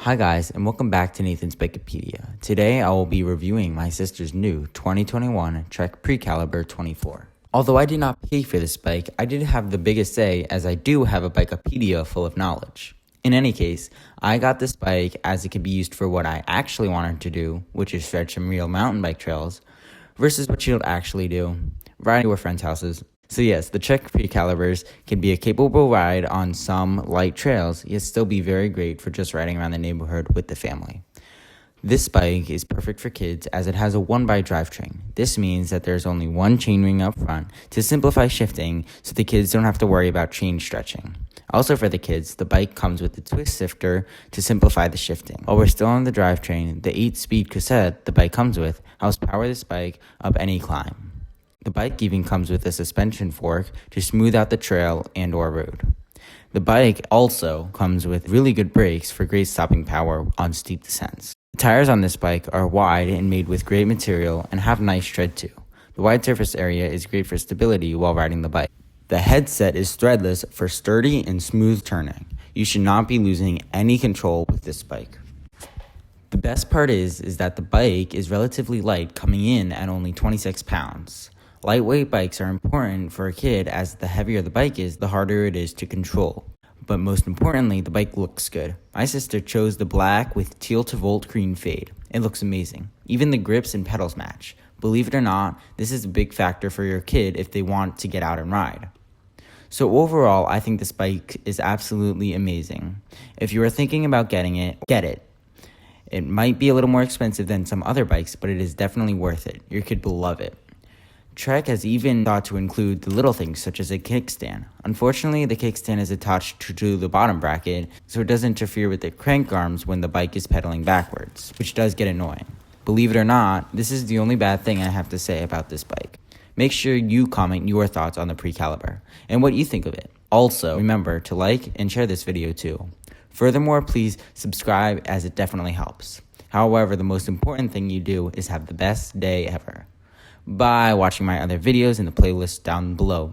Hi guys, and welcome back to Nathan's Bikeapedia. Today I will be reviewing my sister's new 2021 Trek Precaliber 24. Although I did not pay for this bike, I did have the biggest say as I do have a Bikeapedia full of knowledge. In any case, I got this bike as it could be used for what I actually wanted to do, which is stretch some real mountain bike trails, versus what she'll actually do, riding to her friends' houses. So yes, the Trek Precalibers can be a capable ride on some light trails, yet still be very great for just riding around the neighborhood with the family. This bike is perfect for kids as it has a 1x drivetrain. This means that there's only one chainring up front to simplify shifting so the kids don't have to worry about chain stretching. Also for the kids, the bike comes with a twist shifter to simplify the shifting. While we're still on the drivetrain, the 8-speed cassette the bike comes with helps power this bike up any climb. The bike even comes with a suspension fork to smooth out the trail and or road. The bike also comes with really good brakes for great stopping power on steep descents. The tires on this bike are wide and made with great material and have nice tread too. The wide surface area is great for stability while riding the bike. The headset is threadless for sturdy and smooth turning. You should not be losing any control with this bike. The best part is that the bike is relatively light, coming in at only 26 pounds. Lightweight bikes are important for a kid as the heavier the bike is, the harder it is to control. But most importantly, the bike looks good. My sister chose the black with teal to volt green fade. It looks amazing. Even the grips and pedals match. Believe it or not, this is a big factor for your kid if they want to get out and ride. So overall, I think this bike is absolutely amazing. If you are thinking about getting it, get it. It might be a little more expensive than some other bikes, but it is definitely worth it. Your kid will love it. Trek has even thought to include the little things such as a kickstand. Unfortunately, the kickstand is attached to the bottom bracket, so it does interfere with the crank arms when the bike is pedaling backwards, which does get annoying. Believe it or not, this is the only bad thing I have to say about this bike. Make sure you comment your thoughts on the Precaliber and what you think of it. Also, remember to like and share this video too. Furthermore, please subscribe as it definitely helps. However, the most important thing you do is have the best day ever. By watching my other videos in the playlist down below.